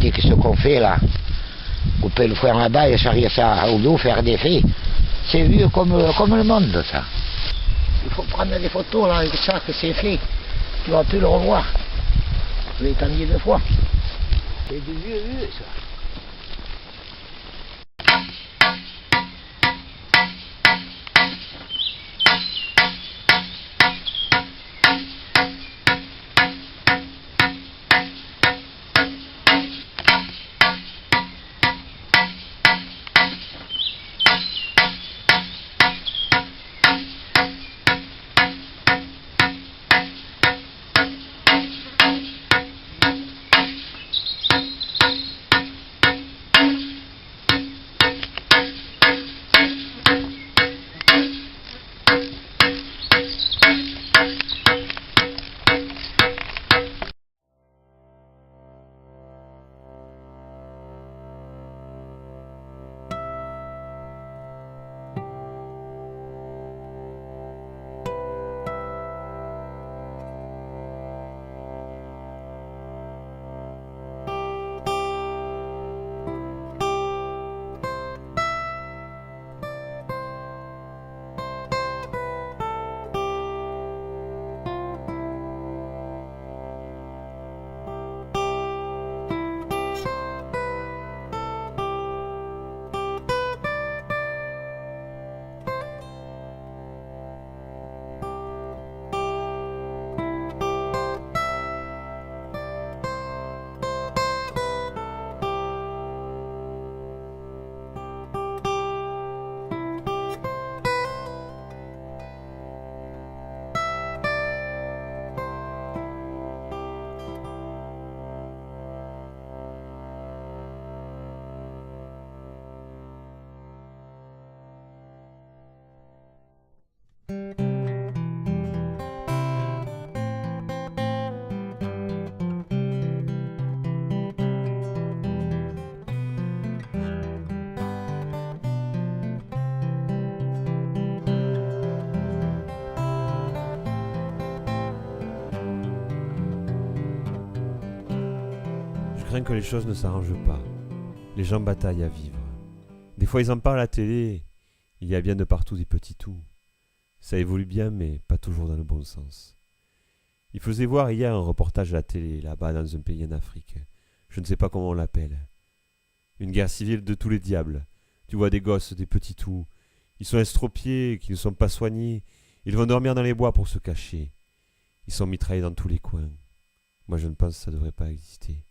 dit que ce qu'on fait là, couper le foin là-bas et charrier ça au dos, faire des faits, c'est vieux comme le monde ça. Il faut prendre des photos là avec ça que c'est fait. Tu vas plus le revoir. Je l'ai étendu 2 fois. C'est du vieux ça. Je crains que les choses ne s'arrangent pas. Les gens bataillent à vivre. Des fois ils en parlent à la télé. Il y a bien de partout des petits tout. Ça évolue bien, mais pas toujours dans le bon sens. Il faisait voir hier un reportage à la télé, là-bas dans un pays en Afrique. Je ne sais pas comment on l'appelle. Une guerre civile de tous les diables. Tu vois des gosses, des petits tout. Ils sont estropiés, qui ne sont pas soignés. Ils vont dormir dans les bois pour se cacher. Ils sont mitraillés dans tous les coins. Moi je ne pense que ça ne devrait pas exister.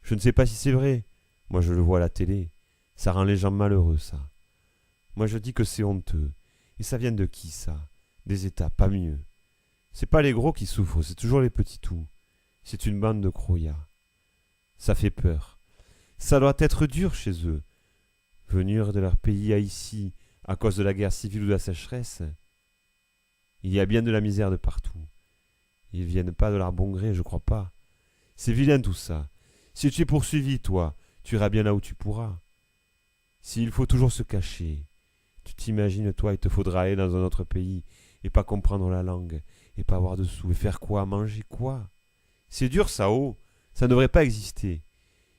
Je ne sais pas si c'est vrai. Moi je le vois à la télé. Ça rend les gens malheureux, ça. Moi je dis que c'est honteux. Et ça vient de qui, ça? Des États, pas mieux. C'est pas les gros qui souffrent, c'est toujours les petits tout. C'est une bande de croyats. Ça fait peur. Ça doit être dur chez eux. Venir de leur pays à ici, à cause de la guerre civile ou de la sécheresse. Il y a bien de la misère de partout. Ils viennent pas de leur bon gré, je crois pas. C'est vilain tout ça. Si tu es poursuivi, toi, tu iras bien là où tu pourras. S'il faut toujours se cacher, tu t'imagines, toi, il te faudra aller dans un autre pays et pas comprendre la langue, et pas avoir de sous, et faire quoi, manger quoi? C'est dur ça, oh, ça ne devrait pas exister.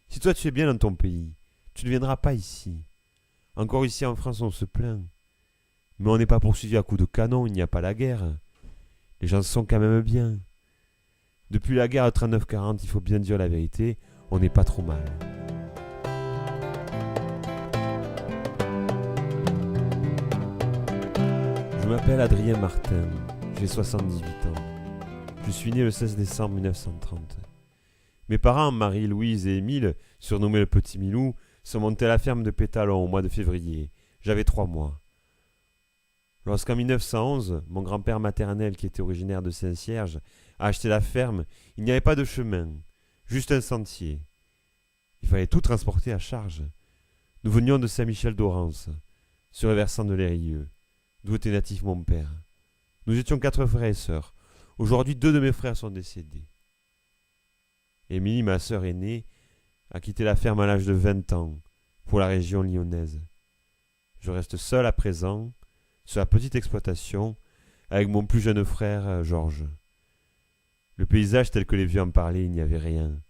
Si toi tu es bien dans ton pays, tu ne viendras pas ici. Encore ici en France on se plaint. Mais on n'est pas poursuivi à coups de canon, il n'y a pas la guerre. Les gens sont quand même bien. Depuis la guerre de 39-40, il faut bien dire la vérité, on n'est pas trop mal. Je m'appelle Adrien Martin, j'ai 78 ans. Je suis né le 16 décembre 1930. Mes parents, Marie, Louise et Émile, surnommés le Petit Milou, sont montés à la ferme de Pétalon au mois de février. J'avais 3 mois. Lorsqu'en 1911, mon grand-père maternel, qui était originaire de Saint-Cierge, a acheté la ferme, il n'y avait pas de chemin, juste un sentier. Il fallait tout transporter à charge. Nous venions de Saint-Michel-d'Orance, sur le versant de l'Eyrieux, d'où était natif mon père. Nous étions 4 frères et sœurs. Aujourd'hui, 2 de mes frères sont décédés. Émilie, ma sœur aînée, a quitté la ferme à l'âge de 20 ans, pour la région lyonnaise. Je reste seul à présent, sur la petite exploitation, avec mon plus jeune frère, Georges. Le paysage tel que les vieux en parlaient, il n'y avait rien.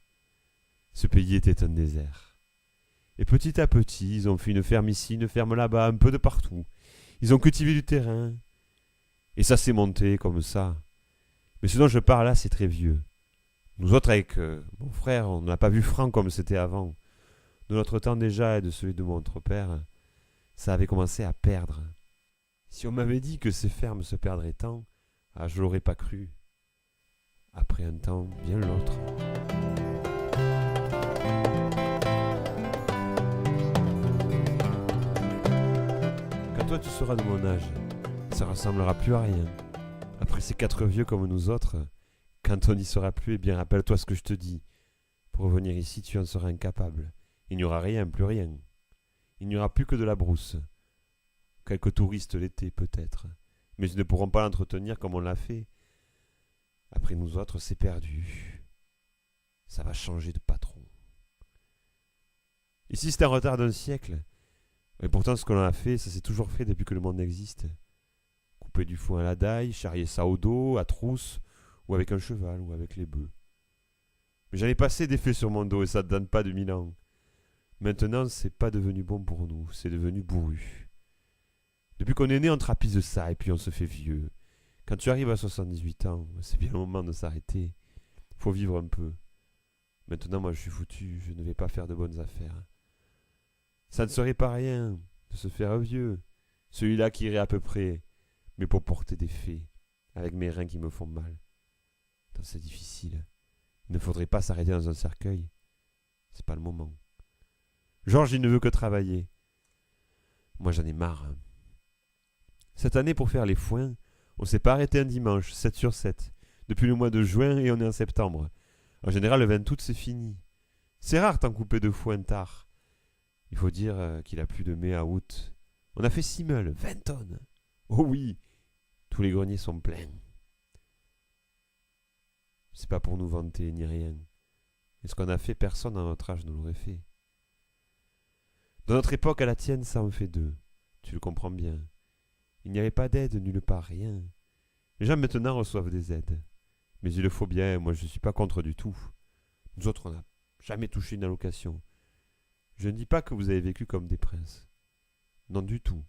Ce pays était un désert. Et petit à petit, ils ont fait une ferme ici, une ferme là-bas, un peu de partout. Ils ont cultivé du terrain. Et ça s'est monté comme ça. Mais ce dont je parle là, c'est très vieux. Nous autres, avec mon frère, on n'a pas vu franc comme c'était avant. De notre temps déjà et de celui de mon autre père, ça avait commencé à perdre. Si on m'avait dit que ces fermes se perdraient tant, je l'aurais pas cru. Après un temps, vient l'autre. Quand toi tu seras de mon âge, ça ressemblera plus à rien. Après ces 4 vieux comme nous autres, quand on n'y sera plus, eh bien rappelle-toi ce que je te dis. Pour revenir ici, tu en seras incapable. Il n'y aura rien, plus rien. Il n'y aura plus que de la brousse. Quelques touristes l'été peut-être, mais ils ne pourront pas l'entretenir comme on l'a fait. Après nous autres, c'est perdu. Ça va changer de patron. Ici, c'est un retard d'un siècle. Et pourtant, ce qu'on a fait, ça s'est toujours fait depuis que le monde existe. Couper du foin à la daille, charrier ça au dos, à trousse, ou avec un cheval, ou avec les bœufs. Mais j'en ai passé d'effets sur mon dos et ça ne date pas de 1000 ans. Maintenant, c'est pas devenu bon pour nous, c'est devenu bourru. Depuis qu'on est né, on trapise ça et puis on se fait vieux. Quand tu arrives à 78 ans, c'est bien le moment de s'arrêter. Faut vivre un peu. Maintenant, moi, je suis foutu, je ne vais pas faire de bonnes affaires. Ça ne serait pas rien de se faire vieux. Celui-là qui irait à peu près, mais pour porter des faits, avec mes reins qui me font mal. Tant c'est difficile. Il ne faudrait pas s'arrêter dans un cercueil. C'est pas le moment. Georges, il ne veut que travailler. Moi, j'en ai marre. Cette année, pour faire les foins, on s'est pas arrêté un dimanche, 7/7, depuis le mois de juin et on est en septembre. En général, le 20 août, c'est fini. C'est rare d'en couper de foin tard. Il faut dire qu'il a plu de mai à août. On a fait 6 meules, 20 tonnes. Oh oui, tous les greniers sont pleins. C'est pas pour nous vanter ni rien. Et ce qu'on a fait, personne à notre âge ne l'aurait fait. Dans notre époque, à la tienne, ça en fait 2. Tu le comprends bien. Il n'y avait pas d'aide nulle part, rien. Les gens maintenant reçoivent des aides. Mais il le faut bien, moi je ne suis pas contre du tout. Nous autres, on n'a jamais touché une allocation. Je ne dis pas que vous avez vécu comme des princes. Non du tout.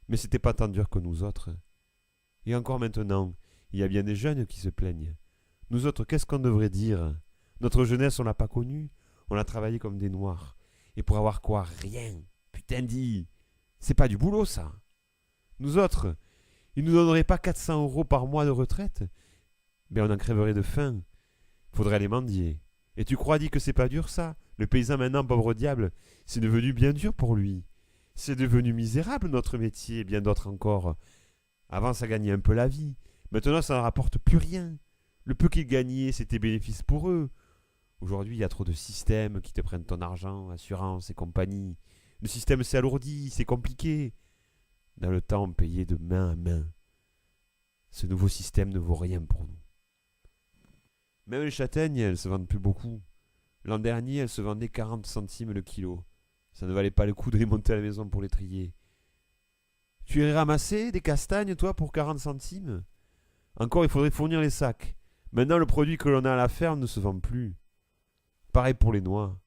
Mais c'était pas tant dur que nous autres. Et encore maintenant, il y a bien des jeunes qui se plaignent. Nous autres, qu'est-ce qu'on devrait dire? Notre jeunesse, on l'a pas connue. On a travaillé comme des noirs. Et pour avoir quoi? Rien. Putain dit. C'est pas du boulot, ça. Nous autres, ils nous donneraient pas 400 € par mois de retraite? Ben on en crèverait de faim. Faudrait les mendier. Et tu crois, dit, que c'est pas dur, ça? Le paysan maintenant, pauvre diable, c'est devenu bien dur pour lui. C'est devenu misérable, notre métier, et bien d'autres encore. Avant, ça gagnait un peu la vie. Maintenant, ça ne rapporte plus rien. Le peu qu'ils gagnaient, c'était bénéfice pour eux. Aujourd'hui, il y a trop de systèmes qui te prennent ton argent, assurance et compagnie. Le système s'est alourdi, c'est compliqué. Dans le temps, on payait de main à main. Ce nouveau système ne vaut rien pour nous. Même les châtaignes, elles se vendent plus beaucoup. L'an dernier, elles se vendaient 40 centimes le kilo. Ça ne valait pas le coup de les monter à la maison pour les trier. Tu irais ramasser des castagnes, toi, pour 40 centimes? Encore, il faudrait fournir les sacs. Maintenant, le produit que l'on a à la ferme ne se vend plus. Pareil pour les noix.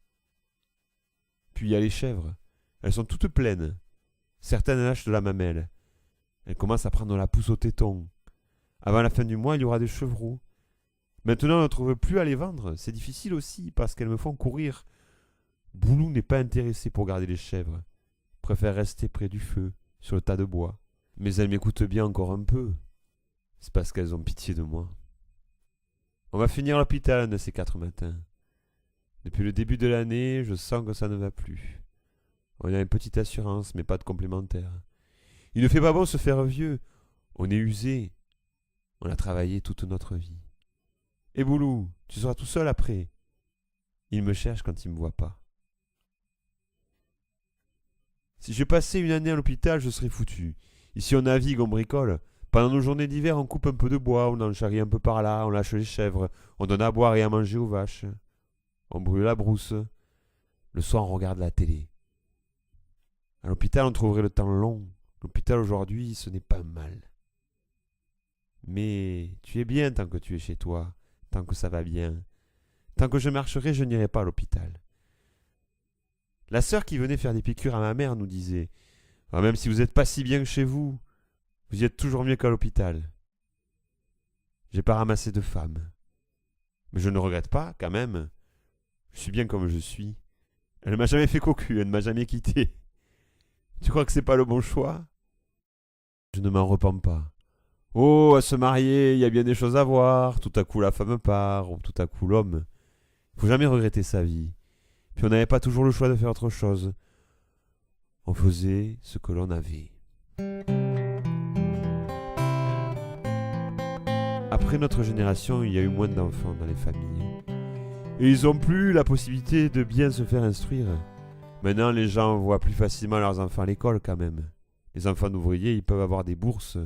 Puis il y a les chèvres. Elles sont toutes pleines. Certaines lâchent de la mamelle. Elles commencent à prendre la pousse au téton. Avant la fin du mois, il y aura des chevreaux. Maintenant, on ne trouve plus à les vendre. C'est difficile aussi, parce qu'elles me font courir. Boulou n'est pas intéressé pour garder les chèvres. Il préfère rester près du feu, sur le tas de bois. Mais elles m'écoutent bien encore un peu. C'est parce qu'elles ont pitié de moi. On va finir à l'hôpital un de ces 4 matins. Depuis le début de l'année, je sens que ça ne va plus. On a une petite assurance, mais pas de complémentaire. Il ne fait pas bon se faire vieux. On est usé. On a travaillé toute notre vie. Et Boulou, tu seras tout seul après. Il me cherche quand il me voit pas. Si je passais une année à l'hôpital, je serais foutu. Ici, on navigue, on bricole. Pendant nos journées d'hiver, on coupe un peu de bois, on en charrie un peu par là, on lâche les chèvres, on donne à boire et à manger aux vaches. On brûle la brousse. Le soir, on regarde la télé. À l'hôpital, on trouverait le temps long. L'hôpital aujourd'hui, ce n'est pas mal. Mais tu es bien tant que tu es chez toi, tant que ça va bien. Tant que je marcherai, je n'irai pas à l'hôpital. La sœur qui venait faire des piqûres à ma mère nous disait « Ah, même si vous n'êtes pas si bien que chez vous, vous y êtes toujours mieux qu'à l'hôpital. » J'ai pas ramassé de femme. Mais je ne regrette pas, quand même. Je suis bien comme je suis. Elle ne m'a jamais fait cocu, elle ne m'a jamais quitté. Tu crois que c'est pas le bon choix? Je ne m'en repens pas. Oh, à se marier, il y a bien des choses à voir. Tout à coup, la femme part, ou tout à coup, l'homme. Il faut jamais regretter sa vie. Puis on n'avait pas toujours le choix de faire autre chose. On faisait ce que l'on avait. Après notre génération, il y a eu moins d'enfants dans les familles. Et ils n'ont plus la possibilité de bien se faire instruire. Maintenant, les gens voient plus facilement leurs enfants à l'école quand même. Les enfants d'ouvriers, ils peuvent avoir des bourses.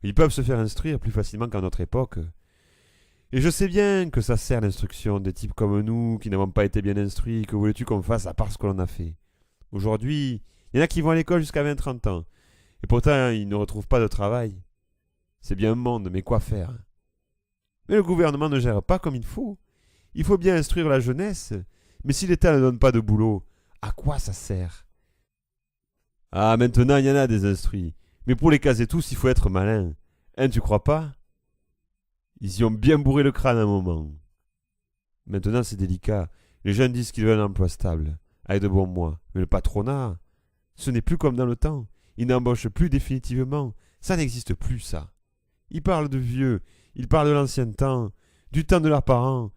Ils peuvent se faire instruire plus facilement qu'à notre époque. Et je sais bien que ça sert l'instruction des types comme nous qui n'avons pas été bien instruits. Que voulais-tu qu'on fasse à part ce que l'on a fait? Aujourd'hui, il y en a qui vont à l'école jusqu'à 20-30 ans. Et pourtant, ils ne retrouvent pas de travail. C'est bien un monde, mais quoi faire? Mais le gouvernement ne gère pas comme il faut. Il faut bien instruire la jeunesse. Mais si l'État ne donne pas de boulot, à quoi ça sert? Ah, maintenant, il y en a des instruits. Mais pour les caser tous, il faut être malin. Hein, tu crois pas? Ils y ont bien bourré le crâne à un moment. Maintenant, c'est délicat. Les jeunes disent qu'ils veulent un emploi stable, avec de bons mois. Mais le patronat, ce n'est plus comme dans le temps. Ils n'embauchent plus définitivement. Ça n'existe plus, ça. Ils parlent de vieux. Ils parlent de l'ancien temps, du temps de leurs parents.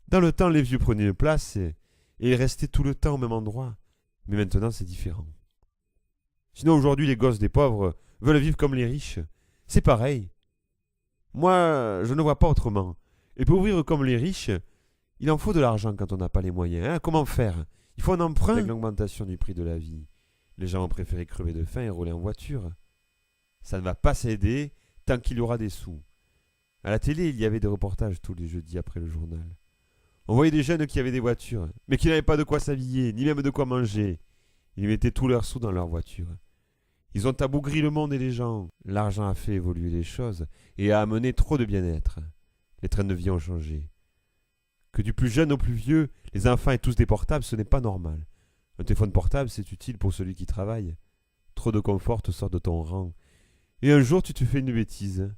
Dans le temps, les vieux prenaient une place et ils restaient tout le temps au même endroit. Mais maintenant, c'est différent. Sinon, aujourd'hui, les gosses des pauvres veulent vivre comme les riches. C'est pareil. Moi, je ne vois pas autrement. Et pour vivre comme les riches, il en faut de l'argent quand on n'a pas les moyens. Hein? Comment faire? Il faut un emprunt. Avec l'augmentation du prix de la vie, les gens ont préféré crever de faim et rouler en voiture. Ça ne va pas s'aider tant qu'il y aura des sous. À la télé, il y avait des reportages tous les jeudis après le journal. On voyait des jeunes qui avaient des voitures, mais qui n'avaient pas de quoi s'habiller, ni même de quoi manger. Ils mettaient tous leurs sous dans leur voiture. Ils ont abougri le monde et les gens. L'argent a fait évoluer les choses et a amené trop de bien-être. Les trains de vie ont changé. Que du plus jeune au plus vieux, les enfants aient tous des portables, ce n'est pas normal. Un téléphone portable, c'est utile pour celui qui travaille. Trop de confort te sort de ton rang. Et un jour, tu te fais une bêtise.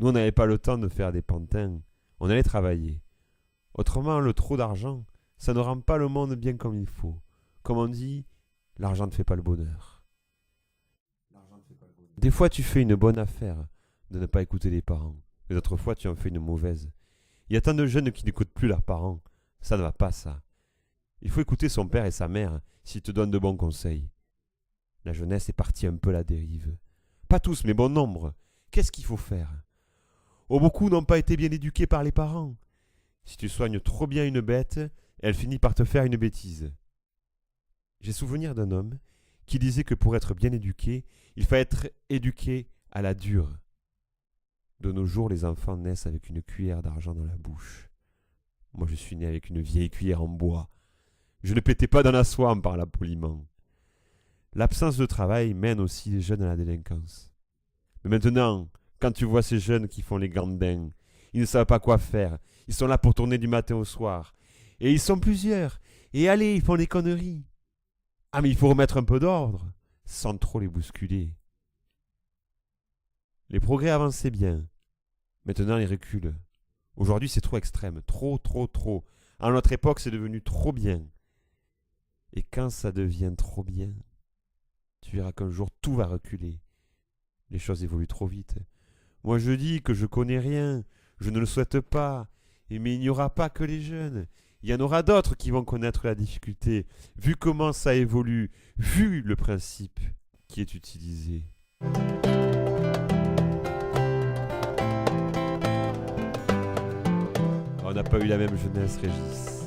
Nous, on n'avait pas le temps de faire des pantins. On allait travailler. Autrement, le trop d'argent, ça ne rend pas le monde bien comme il faut. Comme on dit, l'argent ne fait pas le bonheur. Des fois, tu fais une bonne affaire de ne pas écouter les parents. Et d'autres fois, tu en fais une mauvaise. Il y a tant de jeunes qui n'écoutent plus leurs parents. Ça ne va pas, ça. Il faut écouter son père et sa mère s'ils te donnent de bons conseils. La jeunesse est partie un peu à la dérive. Pas tous, mais bon nombre. Qu'est-ce qu'il faut faire? Oh, beaucoup n'ont pas été bien éduqués par les parents. Si tu soignes trop bien une bête, elle finit par te faire une bêtise. J'ai souvenir d'un homme qui disait que pour être bien éduqué, il fallait être éduqué à la dure. De nos jours, les enfants naissent avec une cuillère d'argent dans la bouche. Moi, je suis né avec une vieille cuillère en bois. Je ne pétais pas dans la soie en parlant poliment. L'absence de travail mène aussi les jeunes à la délinquance. Mais maintenant, quand tu vois ces jeunes qui font les gandins, ils ne savent pas quoi faire. Ils sont là pour tourner du matin au soir. Et ils sont plusieurs. Et allez, ils font des conneries. Ah, mais il faut remettre un peu d'ordre, sans trop les bousculer. Les progrès avançaient bien. Maintenant, ils reculent. Aujourd'hui, c'est trop extrême. Trop. À notre époque, c'est devenu trop bien. Et quand ça devient trop bien, tu verras qu'un jour, tout va reculer. Les choses évoluent trop vite. Moi, je dis que je connais rien. Je ne le souhaite pas. Mais il n'y aura pas que les jeunes. Il y en aura d'autres qui vont connaître la difficulté, vu comment ça évolue, vu le principe qui est utilisé. On n'a pas eu la même jeunesse, Régis.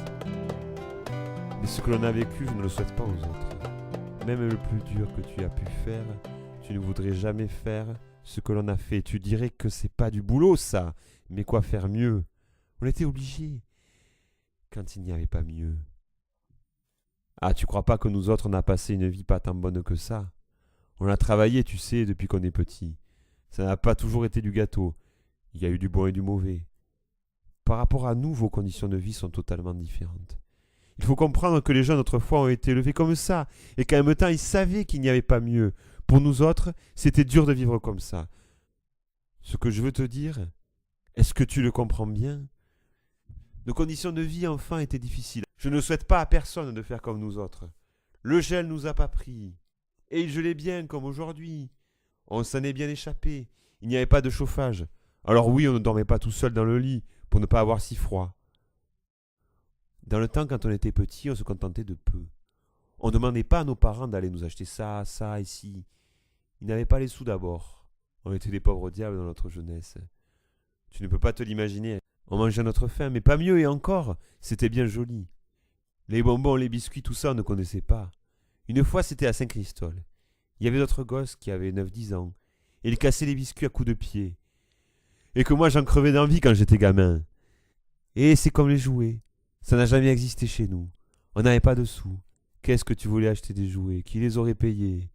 Mais ce que l'on a vécu, je ne le souhaite pas aux autres. Même le plus dur que tu as pu faire, tu ne voudrais jamais faire ce que l'on a fait. Tu dirais que c'est pas du boulot, ça. Mais quoi faire mieux? On était obligés. Quand il n'y avait pas mieux. Ah, tu crois pas que nous autres on a passé une vie pas tant bonne que ça? On a travaillé, tu sais, depuis qu'on est petit. Ça n'a pas toujours été du gâteau. Il y a eu du bon et du mauvais. Par rapport à nous, vos conditions de vie sont totalement différentes. Il faut comprendre que les jeunes autrefois ont été élevés comme ça, et qu'en même temps, ils savaient qu'il n'y avait pas mieux. Pour nous autres, c'était dur de vivre comme ça. Ce que je veux te dire, est-ce que tu le comprends bien? Nos conditions de vie, enfant, étaient difficiles. Je ne souhaite pas à personne de faire comme nous autres. Le gel nous a pas pris. Et il gelait bien, comme aujourd'hui. On s'en est bien échappé. Il n'y avait pas de chauffage. Alors oui, on ne dormait pas tout seul dans le lit, pour ne pas avoir si froid. Dans le temps, quand on était petit, on se contentait de peu. On ne demandait pas à nos parents d'aller nous acheter ça, ça et ci. Ils n'avaient pas les sous d'abord. On était des pauvres diables dans notre jeunesse. Tu ne peux pas te l'imaginer. On mangeait à notre faim, mais pas mieux, et encore, c'était bien joli. Les bonbons, les biscuits, tout ça, on ne connaissait pas. Une fois, c'était à Saint-Christol. Il y avait d'autres gosses qui avaient 9-10 ans, et ils cassaient les biscuits à coups de pied. Et que moi, j'en crevais d'envie quand j'étais gamin. Et c'est comme les jouets. Ça n'a jamais existé chez nous. On n'avait pas de sous. Qu'est-ce que tu voulais acheter des jouets? Qui les aurait payés?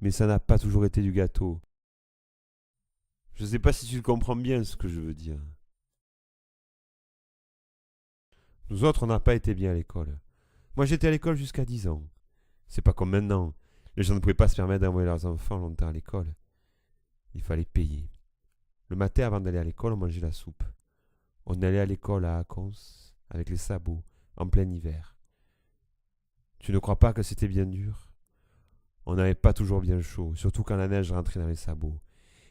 Mais ça n'a pas toujours été du gâteau. Je ne sais pas si tu comprends bien ce que je veux dire. Nous autres, on n'a pas été bien à l'école. Moi, j'étais à l'école jusqu'à 10 ans. C'est pas comme maintenant. Les gens ne pouvaient pas se permettre d'envoyer leurs enfants longtemps à l'école. Il fallait payer. Le matin, avant d'aller à l'école, on mangeait la soupe. On allait à l'école à Acons, avec les sabots, en plein hiver. Tu ne crois pas que c'était bien dur? On n'avait pas toujours bien chaud, surtout quand la neige rentrait dans les sabots.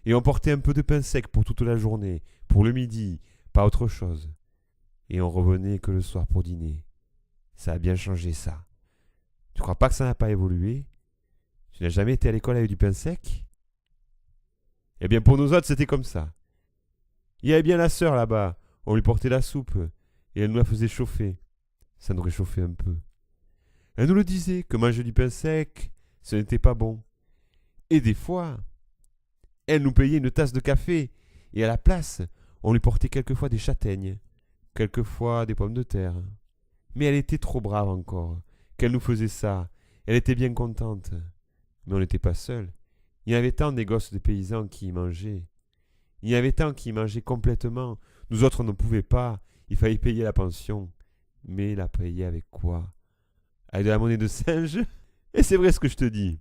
Et on portait un peu de pain sec pour toute la journée, pour le midi, pas autre chose. Et on revenait que le soir pour dîner. Ça a bien changé, ça. Tu crois pas que ça n'a pas évolué? Tu n'as jamais été à l'école avec du pain sec? Eh bien, pour nous autres, c'était comme ça. Il y avait bien la sœur là-bas. On lui portait la soupe, et elle nous la faisait chauffer. Ça nous réchauffait un peu. Elle nous le disait, que manger du pain sec, ce n'était pas bon. Et des fois, elle nous payait une tasse de café, et à la place, on lui portait quelquefois des châtaignes, quelquefois des pommes de terre. Mais elle était trop brave encore, qu'elle nous faisait ça. Elle était bien contente. Mais on n'était pas seuls. Il y avait tant des gosses de paysans qui y mangeaient. Il y avait tant qui y mangeaient complètement. Nous autres, on ne pouvait pas. Il fallait payer la pension. Mais la payer avec quoi? Avec de la monnaie de singe? Et c'est vrai ce que je te dis.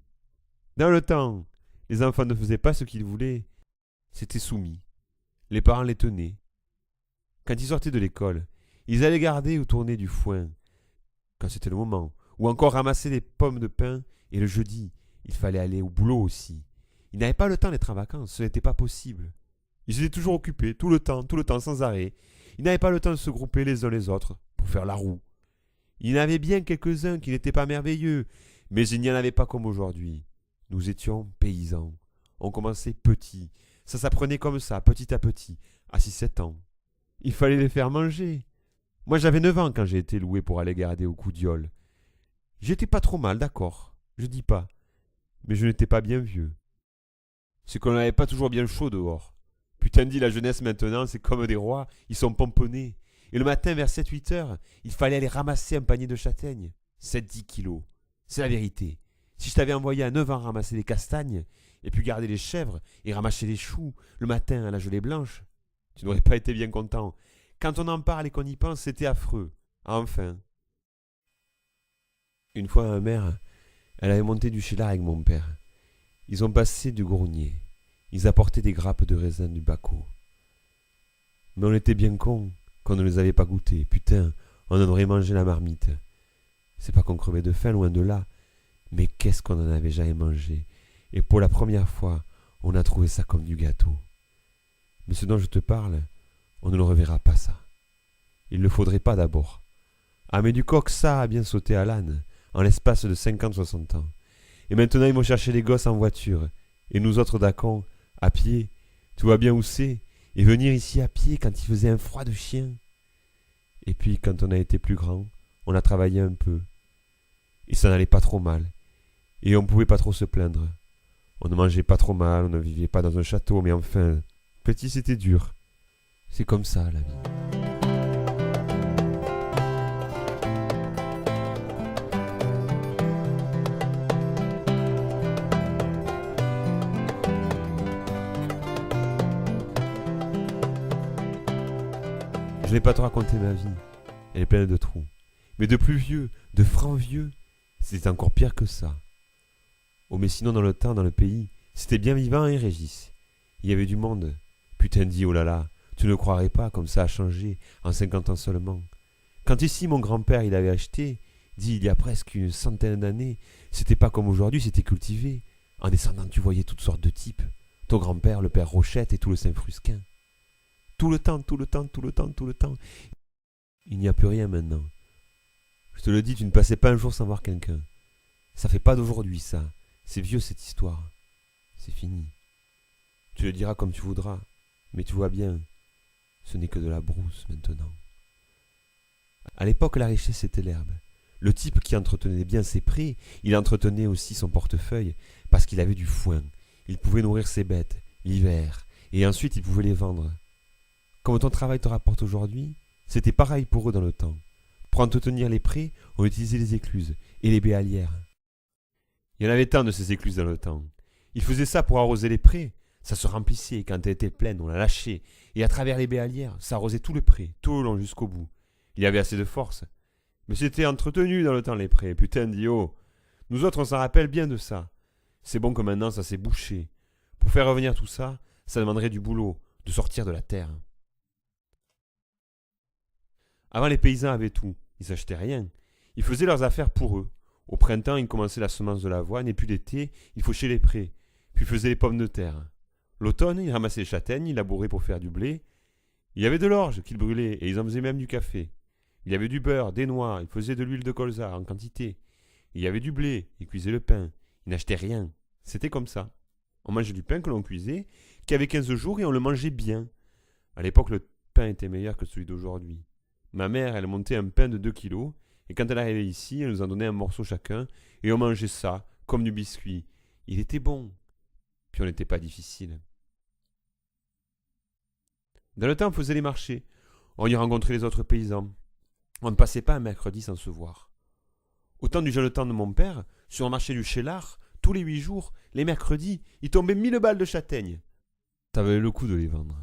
Dans le temps, les enfants ne faisaient pas ce qu'ils voulaient. C'était soumis. Les parents les tenaient. Quand ils sortaient de l'école, ils allaient garder ou tourner du foin, quand c'était le moment, ou encore ramasser des pommes de pin, et le jeudi, il fallait aller au boulot aussi. Ils n'avaient pas le temps d'être en vacances, ce n'était pas possible. Ils étaient toujours occupés, tout le temps, sans arrêt. Ils n'avaient pas le temps de se grouper les uns les autres pour faire la roue. Il y en avait bien quelques-uns qui n'étaient pas merveilleux, mais il n'y en avait pas comme aujourd'hui. Nous étions paysans. On commençait petit. Ça s'apprenait comme ça, petit à petit, à 6-7 ans. Il fallait les faire manger. Moi, j'avais 9 ans quand j'ai été loué pour aller garder au Coudiol. J'étais pas trop mal, d'accord, je dis pas. Mais je n'étais pas bien vieux. C'est qu'on n'avait pas toujours bien chaud dehors. Putain dit, la jeunesse maintenant, c'est comme des rois, ils sont pomponnés. Et le matin, vers 7-8 heures, il fallait aller ramasser un panier de châtaignes. 7-10 kilos. C'est la vérité. Si je t'avais envoyé à 9 ans ramasser des castagnes, et puis garder les chèvres, et ramasser les choux, le matin à la gelée blanche, tu n'aurais pas été bien content. Quand on en parle et qu'on y pense, c'était affreux. Enfin. Une fois, ma mère, elle avait monté du Cheylard avec mon père. Ils ont passé du grenier. Ils apportaient des grappes de raisin du Baco. Mais on était bien cons qu'on ne les avait pas goûtés. Putain, on en aurait mangé la marmite. C'est pas qu'on crevait de faim, loin de là. Mais qu'est-ce qu'on en avait jamais mangé. Et pour la première fois, on a trouvé ça comme du gâteau. Mais ce dont je te parle, on ne le reverra pas, ça. Il ne le faudrait pas d'abord. Ah, mais du coq, ça a bien sauté à l'âne, en l'espace de 50-60 ans. Et maintenant, ils vont chercher les gosses en voiture. Et nous autres d'Acon, à pied. Tu vois bien où c'est. Et venir ici à pied quand il faisait un froid de chien. Et puis, quand on a été plus grand, on a travaillé un peu. Et ça n'allait pas trop mal. Et on ne pouvait pas trop se plaindre. On ne mangeait pas trop mal, on ne vivait pas dans un château, mais enfin, petit, c'était dur. C'est comme ça, la vie. Je vais pas te raconter ma vie, elle est pleine de trous. Mais de plus vieux, de francs vieux, c'était encore pire que ça. Oh mais sinon dans le temps, dans le pays, c'était bien vivant hein Régis. Il y avait du monde. Putain dit, oh là là, tu ne croirais pas comme ça a changé en 50 ans seulement. Quand ici mon grand-père il avait acheté, dit il y a presque une centaine d'années, c'était pas comme aujourd'hui, c'était cultivé. En descendant tu voyais toutes sortes de types. Ton grand-père, le père Rochette et tout le Saint-Frusquin. Tout le temps, tout le temps, tout le temps, tout le temps. Il n'y a plus rien maintenant. Je te le dis, tu ne passais pas un jour sans voir quelqu'un. Ça fait pas d'aujourd'hui ça. C'est vieux cette histoire. C'est fini. Tu le diras comme tu voudras, mais tu vois bien, ce n'est que de la brousse maintenant. À l'époque, la richesse c'était l'herbe. Le type qui entretenait bien ses prés, il entretenait aussi son portefeuille, parce qu'il avait du foin. Il pouvait nourrir ses bêtes, l'hiver, et ensuite il pouvait les vendre. Comme ton travail te rapporte aujourd'hui, c'était pareil pour eux dans le temps. Pour entretenir les prés, on utilisait les écluses et les béalières. Il y en avait tant de ces écluses dans le temps. Ils faisaient ça pour arroser les prés. Ça se remplissait, et quand elle était pleine, on la lâchait, et à travers les béalières, ça arrosait tout le pré, tout le long jusqu'au bout. Il y avait assez de force. Mais c'était entretenu dans le temps les prés, putain d'io. Nous autres on s'en rappelle bien de ça. C'est bon que maintenant ça s'est bouché. Pour faire revenir tout ça, ça demanderait du boulot, de sortir de la terre. Avant les paysans avaient tout, ils s'achetaient rien. Ils faisaient leurs affaires pour eux. Au printemps, ils commençaient la semence de l'avoine, et puis l'été, ils fauchaient les prés, puis faisaient les pommes de terre. L'automne, ils ramassaient les châtaignes, ils labouraient pour faire du blé. Il y avait de l'orge qu'ils brûlaient, et ils en faisaient même du café. Il y avait du beurre, des noix, ils faisaient de l'huile de colza en quantité. Il y avait du blé, ils cuisaient le pain. Ils n'achetaient rien. C'était comme ça. On mangeait du pain que l'on cuisait, qui avait 15 jours, et on le mangeait bien. À l'époque, le pain était meilleur que celui d'aujourd'hui. Ma mère, elle montait un pain de 2 kilos, et quand elle arrivait ici, elle nous en donnait un morceau chacun, et on mangeait ça, comme du biscuit. Il était bon. Puis on n'était pas difficile. Dans le temps, on faisait les marchés. On y rencontrait les autres paysans. On ne passait pas un mercredi sans se voir. Au temps du jeune temps de mon père, sur le marché du Chélard, tous les 8 jours, les mercredis, il tombait 1000 balles de châtaignes. Ça valait le coup de les vendre.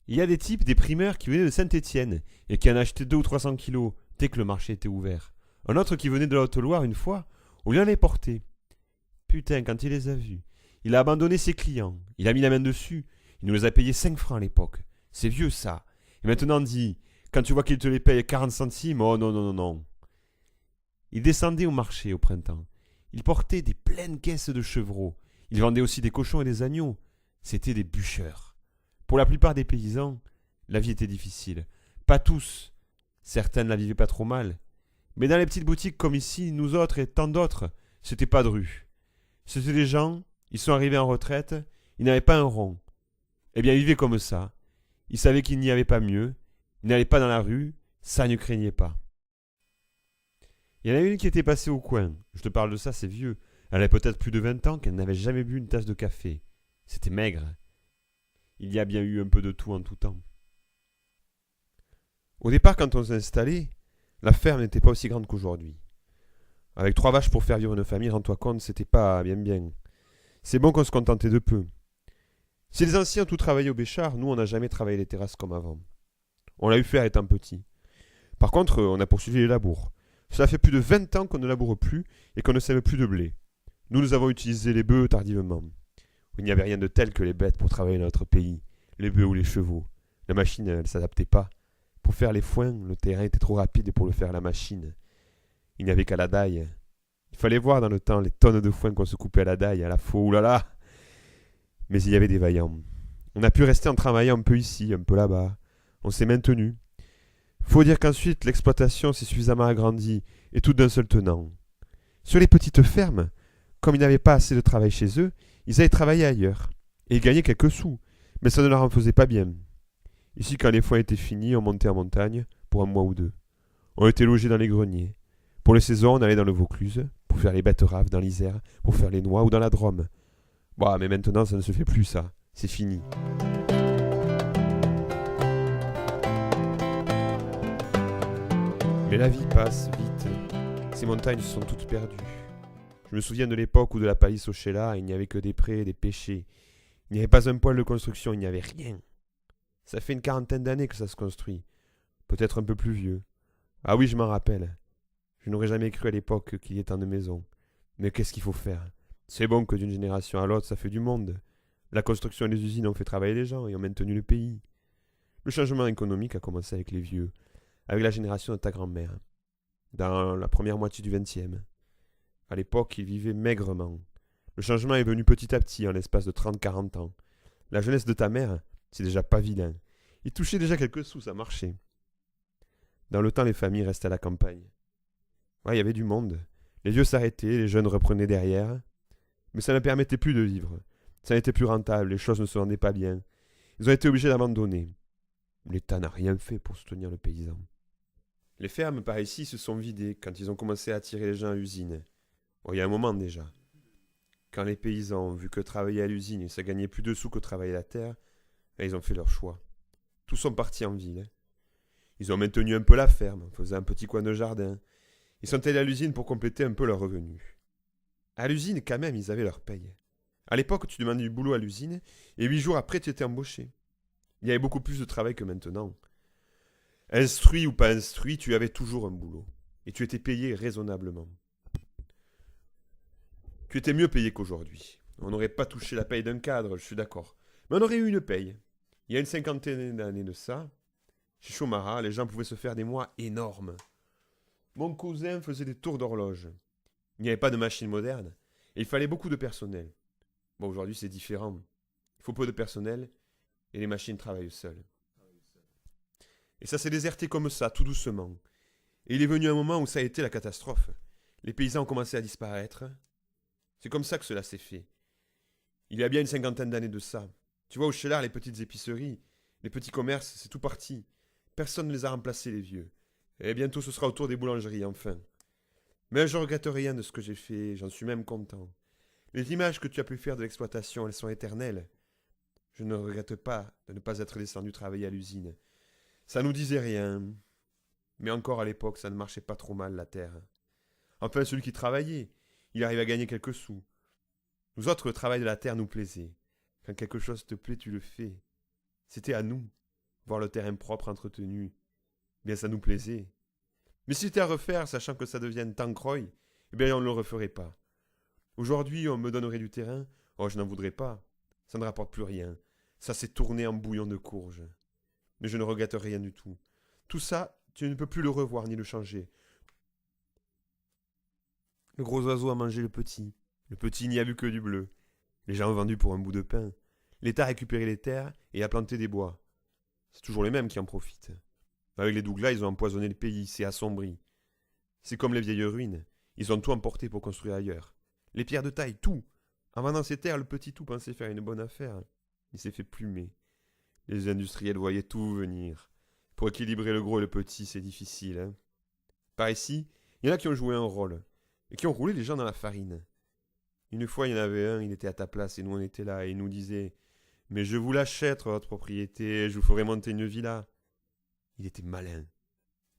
Il y a des types, des primeurs qui venaient de Saint-Étienne et qui en achetaient 200 ou 300 kilos dès que le marché était ouvert. Un autre qui venait de la Haute-Loire une fois, on lui en les portait. Putain, quand il les a vus, il a abandonné ses clients, il a mis la main dessus, il nous les a payés 5 francs à l'époque. C'est vieux ça. Et maintenant dit, quand tu vois qu'il te les paye 40 centimes, oh non, non, non, non. Il descendait au marché au printemps. Il portait des pleines caisses de chevreaux. Il vendait aussi des cochons et des agneaux. C'étaient des bûcheurs. Pour la plupart des paysans, la vie était difficile. Pas tous. Certains ne la vivaient pas trop mal. Mais dans les petites boutiques comme ici, nous autres et tant d'autres, c'était pas de rue. C'étaient des gens, ils sont arrivés en retraite, ils n'avaient pas un rond. Eh bien, ils vivaient comme ça. Ils savaient qu'il n'y avait pas mieux. Ils n'allaient pas dans la rue, ça ne craignait pas. Il y en a une qui était passée au coin. Je te parle de ça, c'est vieux. Elle avait peut-être plus de 20 ans qu'elle n'avait jamais bu une tasse de café. C'était maigre. Il y a bien eu un peu de tout en tout temps. Au départ, quand on s'est installé, la ferme n'était pas aussi grande qu'aujourd'hui. Avec 3 vaches pour faire vivre une famille, rends-toi compte, c'était pas bien. C'est bon qu'on se contentait de peu. Si les anciens ont tout travaillé au Béchard, nous on n'a jamais travaillé les terrasses comme avant. On l'a eu faire étant petit. Par contre, on a poursuivi les labours. Cela fait plus de 20 ans qu'on ne laboure plus et qu'on ne sème plus de blé. Nous avons utilisé les bœufs tardivement. Il n'y avait rien de tel que les bêtes pour travailler dans notre pays, les bœufs ou les chevaux. La machine, elle ne s'adaptait pas. Pour faire les foins, le terrain était trop rapide pour le faire à la machine. Il n'y avait qu'à la daille. Il fallait voir dans le temps les tonnes de foin qu'on se coupait à la daille, à la faux, oulala. Mais il y avait des vaillants. On a pu rester en travaillant un peu ici, un peu là-bas. On s'est maintenu. Faut dire qu'ensuite, l'exploitation s'est suffisamment agrandie, et tout d'un seul tenant. Sur les petites fermes, comme ils n'avaient pas assez de travail chez eux, ils allaient travailler ailleurs, et ils gagnaient quelques sous, mais ça ne leur en faisait pas bien. Ici, quand les foins étaient finis, on montait en montagne, pour 1 mois ou 2. On était logés dans les greniers. Pour les saisons, on allait dans le Vaucluse, pour faire les betteraves dans l'Isère, pour faire les noix ou dans la Drôme. Bon, mais maintenant, ça ne se fait plus, ça. C'est fini. Mais la vie passe vite. Ces montagnes se sont toutes perdues. Je me souviens de l'époque où de la palisse au Chéla, il n'y avait que des prés, des pêchers. Il n'y avait pas un poil de construction, il n'y avait rien. Ça fait une 40aine d'années que ça se construit. peut-être un peu plus vieux. Ah oui, je m'en rappelle. Je n'aurais jamais cru à l'époque qu'il y ait tant de maisons. Mais qu'est-ce qu'il faut faire? C'est bon que d'une génération à l'autre, ça fait du monde. La construction et les usines ont fait travailler les gens et ont maintenu le pays. Le changement économique a commencé avec les vieux, avec la génération de ta grand-mère, dans la première moitié du XXe. À l'époque, ils vivaient maigrement. Le changement est venu petit à petit en l'espace de 30-40 ans. La jeunesse de ta mère, c'est déjà pas vilain. Ils touchaient déjà quelques sous, ça marchait. Dans le temps, les familles restaient à la campagne. Ouais, il y avait du monde. Les vieux s'arrêtaient, les jeunes reprenaient derrière. Mais ça ne permettait plus de vivre. Ça n'était plus rentable, les choses ne se vendaient pas bien. Ils ont été obligés d'abandonner. L'État n'a rien fait pour soutenir le paysan. Les fermes par ici se sont vidées quand ils ont commencé à attirer les gens à l'usine. Bon, il y a un moment déjà. Quand les paysans ont vu que travailler à l'usine, ça gagnait plus de sous que travailler la terre, ils ont fait leur choix. Tous sont partis en ville. Ils ont maintenu un peu la ferme, faisaient un petit coin de jardin. Ils sont allés à l'usine pour compléter un peu leurs revenus. À l'usine, quand même, ils avaient leur paye. À l'époque, tu demandais du boulot à l'usine, et 8 jours après, tu étais embauché. Il y avait beaucoup plus de travail que maintenant. Instruit ou pas instruit, tu avais toujours un boulot. Et tu étais payé raisonnablement. Tu étais mieux payé qu'aujourd'hui. On n'aurait pas touché la paye d'un cadre, je suis d'accord. Mais on aurait eu une paye. Il y a une cinquantaine d'années de ça, chez Chomara, les gens pouvaient se faire des mois énormes. Mon cousin faisait des tours d'horloge. Il n'y avait pas de machine moderne, et il fallait beaucoup de personnel. Bon, aujourd'hui, c'est différent. Il faut peu de personnel, et les machines travaillent seules. Et ça s'est déserté comme ça, tout doucement. Et il est venu un moment où ça a été la catastrophe. Les paysans ont commencé à disparaître. C'est comme ça que cela s'est fait. Il y a bien une cinquantaine d'années de ça. Tu vois, au Cheylard, les petites épiceries, les petits commerces, c'est tout parti. Personne ne les a remplacés, les vieux. Et bientôt, ce sera au tour des boulangeries, enfin. Mais je regrette rien de ce que j'ai fait, j'en suis même content. Les images que tu as pu faire de l'exploitation, elles sont éternelles. Je ne regrette pas de ne pas être descendu travailler à l'usine. Ça nous disait rien. Mais encore à l'époque, ça ne marchait pas trop mal, la terre. Enfin, celui qui travaillait, il arrive à gagner quelques sous. Nous autres, le travail de la terre nous plaisait. Quand quelque chose te plaît, tu le fais. C'était à nous, voir le terrain propre entretenu. Bien, ça nous plaisait. Mais si c'était à refaire, sachant que ça devienne tancroy, eh bien, on ne le referait pas. Aujourd'hui, on me donnerait du terrain. Oh, je n'en voudrais pas. Ça ne rapporte plus rien. Ça s'est tourné en bouillon de courge. Mais je ne regrette rien du tout. Tout ça, tu ne peux plus le revoir ni le changer. Le gros oiseau a mangé le petit. Le petit n'y a vu que du bleu. Les gens ont vendu pour un bout de pain. L'État a récupéré les terres et a planté des bois. C'est toujours les mêmes qui en profitent. Avec les Douglas, ils ont empoisonné le pays, c'est assombri. C'est comme les vieilles ruines. Ils ont tout emporté pour construire ailleurs. Les pierres de taille, tout. En vendant ces terres, le petit tout pensait faire une bonne affaire. Il s'est fait plumer. Les industriels voyaient tout venir. Pour équilibrer le gros et le petit, c'est difficile. Hein. Par ici, il y en a qui ont joué un rôle. Et qui ont roulé les gens dans la farine. Une fois, il y en avait un, il était à ta place et nous on était là. Et il nous disait « Mais je vous l'achète, votre propriété, je vous ferai monter une villa. » Il était malin.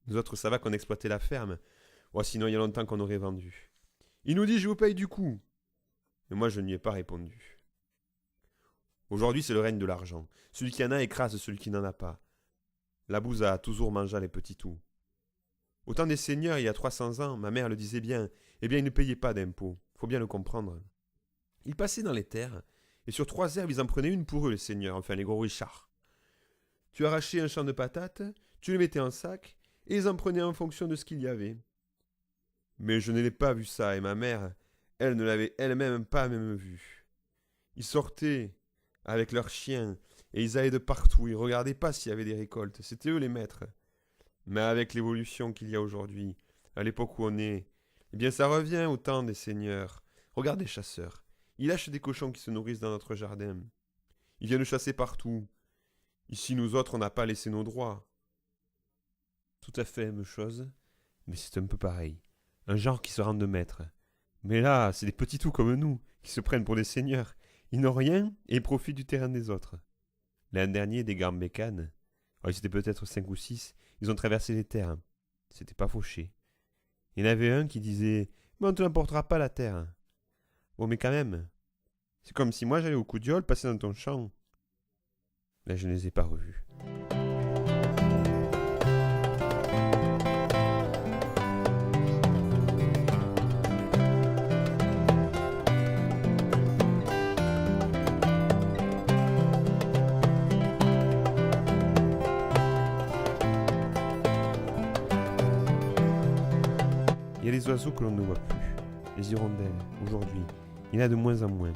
Nous autres, ça va qu'on exploitait la ferme. Oh, sinon, il y a longtemps qu'on aurait vendu. Il nous dit « Je vous paye du coup. » Mais moi, je ne lui ai pas répondu. Aujourd'hui, c'est le règne de l'argent. Celui qui en a écrase celui qui n'en a pas. La bouse a toujours mangé les petits tout. Au temps des seigneurs, il y a 300 ans, ma mère le disait bien, eh bien, ils ne payaient pas d'impôts. Faut bien le comprendre. Ils passaient dans les terres, et sur 3 herbes, ils en prenaient une pour eux, les seigneurs, enfin les gros richards. Tu arrachais un champ de patates, tu le mettais en sac, et ils en prenaient en fonction de ce qu'il y avait. Mais je ne l'ai pas vu ça, et ma mère, elle ne l'avait elle-même pas même vu. Ils sortaient avec leurs chiens, et ils allaient de partout, ils regardaient pas s'il y avait des récoltes, c'était eux les maîtres. Mais avec l'évolution qu'il y a aujourd'hui, à l'époque où on est, eh bien ça revient au temps des seigneurs. Regarde les chasseurs, ils lâchent des cochons qui se nourrissent dans notre jardin. Ils viennent chasser partout. Ici, nous autres, on n'a pas laissé nos droits. Tout à fait même chose, mais c'est un peu pareil. Un genre qui se rend de maître. Mais là, c'est des petits tout comme nous, qui se prennent pour des seigneurs. Ils n'ont rien et ils profitent du terrain des autres. L'an dernier, des gambécanes, ils étaient peut-être 5 ou 6, ils ont traversé les terres. C'était pas fauché. Il y en avait un qui disait « Mais on ne te l'emportera pas la terre. » Bon, mais quand même, c'est comme si moi j'allais au Coudiol passer dans ton champ. Là, je ne les ai pas revus. Il y a des oiseaux que l'on ne voit plus. Les hirondelles, aujourd'hui, il y en a de moins en moins.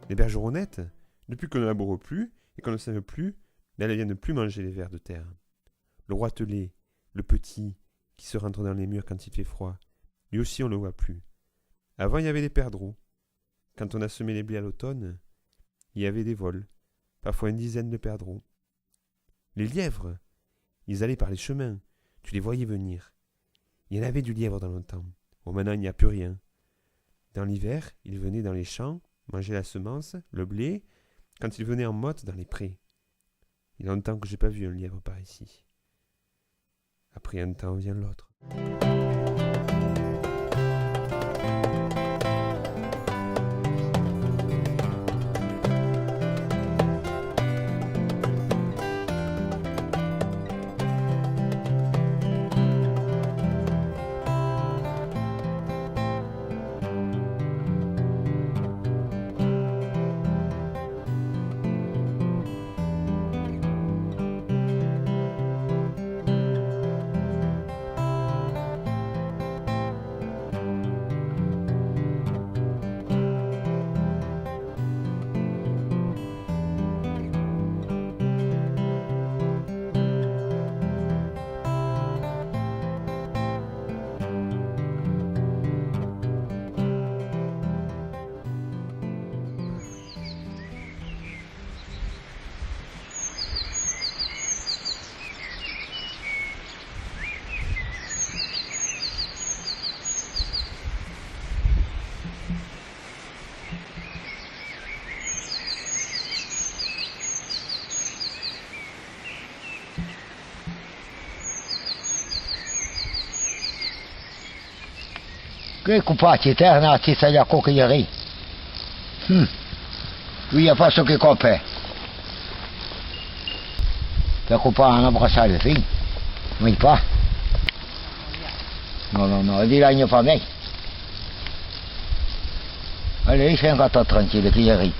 Les bergeronnettes, depuis qu'on ne laboure plus et qu'on ne sème plus, elles ne viennent plus manger les vers de terre. Le roitelet, le petit, qui se rentre dans les murs quand il fait froid, lui aussi on ne le voit plus. Avant il y avait des perdreaux. Quand on a semé les blés à l'automne, il y avait des vols, parfois une dizaine de perdreaux. Les lièvres, ils allaient par les chemins, tu les voyais venir. Il y en avait du lièvre dans le temps. Bon, maintenant il n'y a plus rien. Dans l'hiver, ils venaient dans les champs, manger la semence, le blé, quand ils venaient en motte dans les prés. Il y a longtemps que je n'ai pas vu un lièvre par ici. Après un temps vient l'autre. Che cupacci eterna ci sta a cogliere. Lui a fatto che coppe. Per occupare una brassale fin. Mais pas. Non, dis là il n'y a pas mec. Allez, je suis encore tranquille, qu'il y arrive.